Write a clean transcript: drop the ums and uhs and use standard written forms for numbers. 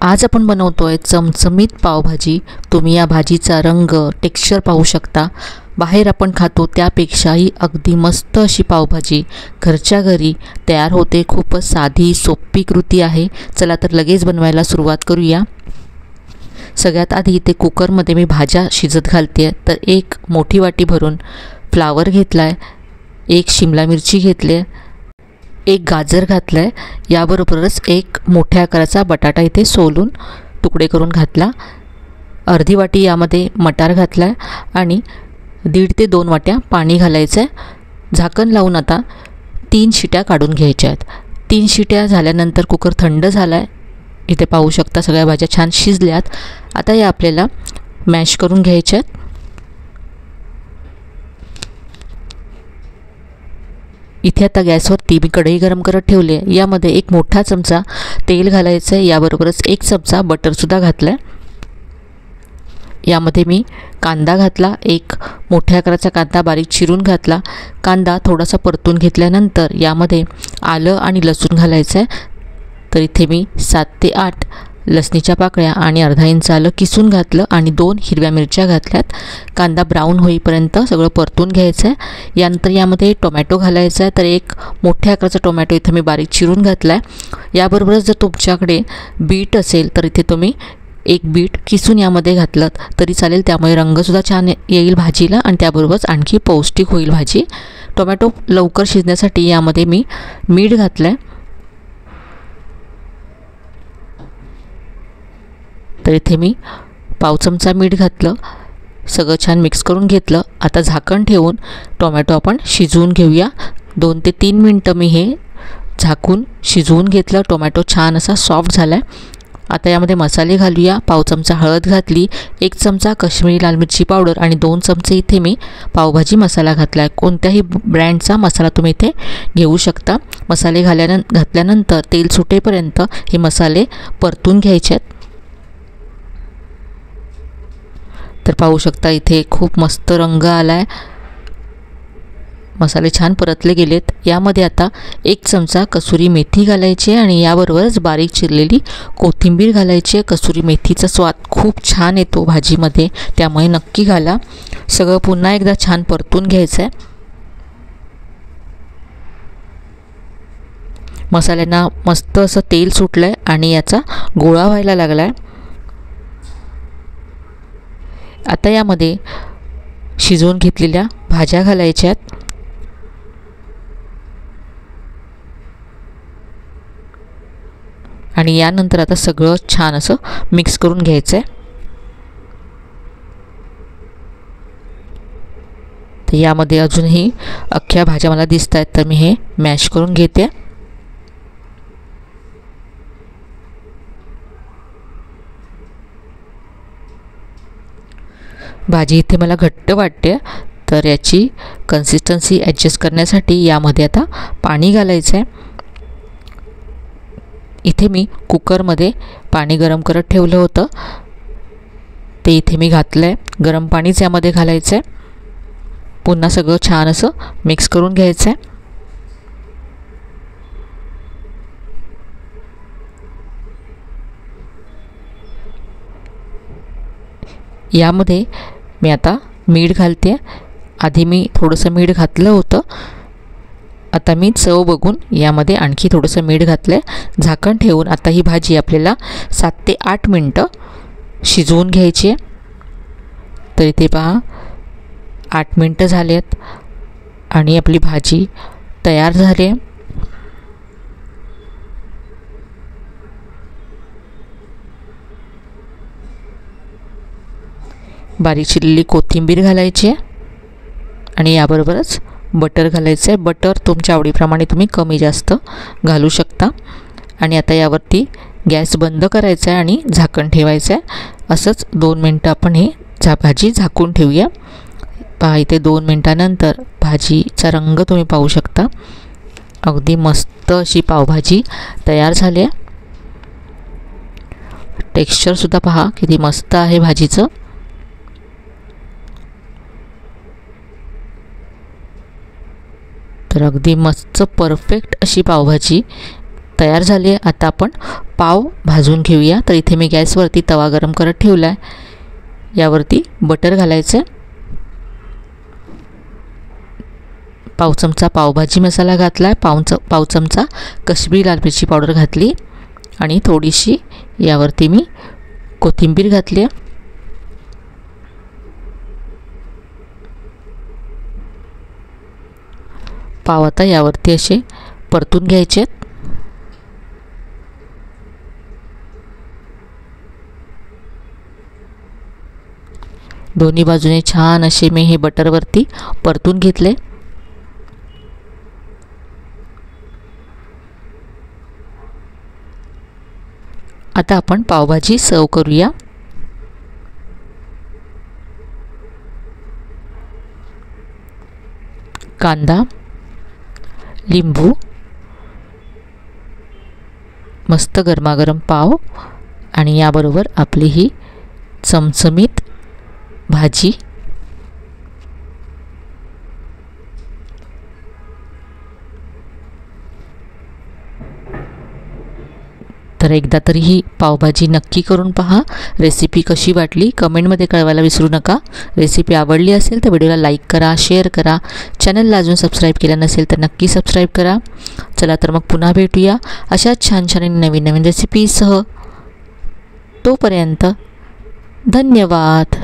आज आपण बनवतोय चमचमीत पावभाजी। तुम्ही या भाजीचा रंग, टेक्स्चर पाहू शकता। बाहेर आपण खातो त्यापेक्षाही अगदी मस्त अशी पावभाजी घरच्या घरी तयार होते। खूपच साधी सोपी कृती आहे। चला तर लगेच बनवायला सुरुवात करूया। सगळ्यात आधी इथे कुकरमध्ये मी भाज्या शिजत घालते। तर एक मोठी वाटी भरून फ्लावर घेतलाय, एक शिमला मिरची घेतली, एक गाजर घातलाय, याबरोबरच एक मोठ्या आकाराचा बटाटा इथे सोलून तुकडे करून घातला। अर्धी वाटी यामध्ये मटार घातलाय आणि 1.5 ते 2 वाट्या पाणी घालायचं। झाकण लावून आता 3 शिट्या काढून घ्यायच्या आहेत। 3 शिट्या झाल्यानंतर कुकर थंड झालाय। इथे पाहू शकता सगळ्या भाज्या छान शिजल्यात। आता या आपल्याला मॅश करून घ्यायच्या आहेत। इथे आता गॅसवरती मी कढई गरम करत ठेवली आहे। यामध्ये एक मोठा चमचा तेल घालायचं आहे, याबरोबरच 1 चमचा बटरसुद्धा घातला आहे। यामध्ये मी कांदा घातला, एक मोठ्या आकाराचा कांदा बारीक चिरून घातला। कांदा थोडासा परतून घेतल्यानंतर यामध्ये आलं आणि लसूण घालायचं आहे। तर इथे मी 7 ते 8 लसणीच्या पाकळ्या आणि अर्धा इंच आलं किसून घातलं आणि 2 हिरव्या मिरच्या घातल्यात। कांदा ब्राऊन होईपर्यंत सगळं परतून घ्यायचं आहे। यानंतर यामध्ये टोमॅटो घालायचा आहे। तर एक मोठ्या आकाराचा टोमॅटो इथे मी बारीक चिरून घातला आहे। याबरोबरच जर तुमच्याकडे बीट असेल तर इथे तुम्ही एक बीट किसून यामध्ये घातलं तरी चालेल, त्यामुळे रंगसुद्धा छान येईल भाजीला आणि त्याबरोबरच आणखी पौष्टिक होईल भाजी। टोमॅटो लवकर शिजण्यासाठी यामध्ये मी मीठ घातलं आहे। तर इथे मी पाव चमचा मीठ घातलं, सगळं छान मिक्स करून घेतलं। आता झाकण ठेवून टोमॅटो आपण शिजवून घेऊया। 2 ते 3 मिनटं मी हे झाकून शिजवून घेतलं। टोमॅटो छान असा सॉफ्ट झाला आहे। आता यामध्ये मसाले घालूया। पाव चमचा हळद घातली, 1 चमचा काश्मीरी लाल मिरची पावडर आणि 2 चमचे इथे मी पावभाजी मसाला घातला आहे। कोणत्याही ब्रँडचा मसाला तुम्ही इथे घेऊ शकता। मसाले घातल्यानंतर तेल सुटेपर्यंत हे मसाले परतून घ्यायचे आहेत। तर पाहू शकता इथे खूप मस्त रंग आलाय, मसाले छान परतले गेलेत। यामध्ये आता 1 चमचा कसुरी मेथी घालायची आणि याबरोबरच बारीक चिरलेली कोथिंबीर घालायची। कसुरी मेथीचा स्वाद खूप छान येतो भाजीमध्ये, त्यामुळे नक्की घाला। सगळं पुन्हा एकदा छान परतून घ्यायचं आहे। मसाल्यांना मस्त असं तेल सुटलंय आणि याचा गोळा व्हायला लागलाय। आता यामध्ये शिजवून घेतलेल्या भाज्या घालायच्या आहेत आणि यानंतर आता सगळं छान असं मिक्स करून घ्यायचं आहे। तर यामध्ये अजूनही अख्ख्या भाज्या मला दिसत आहेत, तर मी हे मॅश करून घेते। भाजी इथे मला घट्ट वाटते, तर याची कन्सिस्टन्सी ॲडजस्ट करण्यासाठी यामध्ये आता पाणी घालायचं आहे। इथे मी कुकरमध्ये पाणी गरम करत ठेवलं होतं, ते इथे मी घातलं आहे। गरम पाणीच यामध्ये घालायचं आहे। पुन्हा सगळं छान असं मिक्स करून घ्यायचं आहे। यामध्ये मी आता मीठ घालते। आधी मी थोडंसं मीठ घातलं होतं, आता मी चव बघून यामध्ये आणखी थोडंसं मीठ घातलं आहे। झाकण ठेवून आता ही भाजी आपल्याला 7 ते 8 मिनटं शिजवून घ्यायची आहे। तर इथे पहा 8 मिनटं झाले आहेत आणि आपली भाजी तयार झाली आहे। बारीक चिरलेली कोथिंबीर घालायची आहे आणि याबरोबरच बटर घालायचं आहे। बटर तुमच्या आवडीप्रमाणे तुम्ही कमी जास्त घालू शकता। आणि आता यावरती गॅस बंद करायचा आहे आणि झाकण ठेवायचं आहे। असंच 2 मिनटं आपण हे भाजी झाकून ठेवूया। पहा इथे 2 मिनटानंतर भाजीचा रंग तुम्ही पाहू शकता। अगदी मस्त अशी पावभाजी तयार झाली आहे। टेक्स्चरसुद्धा पहा किती मस्त आहे भाजीचं। तर अगदी मस्त परफेक्ट अशी पावभाजी तयार झाली आहे. आता आपण पाव भाजून घेऊया. तर इथे मी गॅसवरती तवा गरम करत ठेवला आहे. यावरती बटर घालायचं आहे. पाव चमचा पावभाजी मसाला घातला आहे. पाव चमचा कश्मीरी लाल मिरची पावडर घातली आणि थोडीशी यावरती मी कोथिंबीर घातली आहे. पाव आता यावरती असे परतून घ्यायचे आहेत. दोन्ही बाजूने छान असे मी हे बटरवरती परतून घेतले. आता आपण पावभाजी सर्व करूया. कांदा, लिंबू, मस्त गरमागरम पाव आणि याबरोबर आपली ही चमचमीत भाजी. तर एकदा तरी ही पावभाजी नक्की करून पहा. रेसिपी कशी वाटली कमेंटमध्ये कळवायला विसरू नका. रेसिपी आवडली असेल तर व्हिडिओला लाईक करा, शेअर करा. चॅनलला अजून सबस्क्राईब केलं नसेल तर नक्की सबस्क्राईब करा. चला तर मग पुन्हा भेटूया अशाच छान छान नवीन नवीन रेसिपीसह. तोपर्यंत धन्यवाद.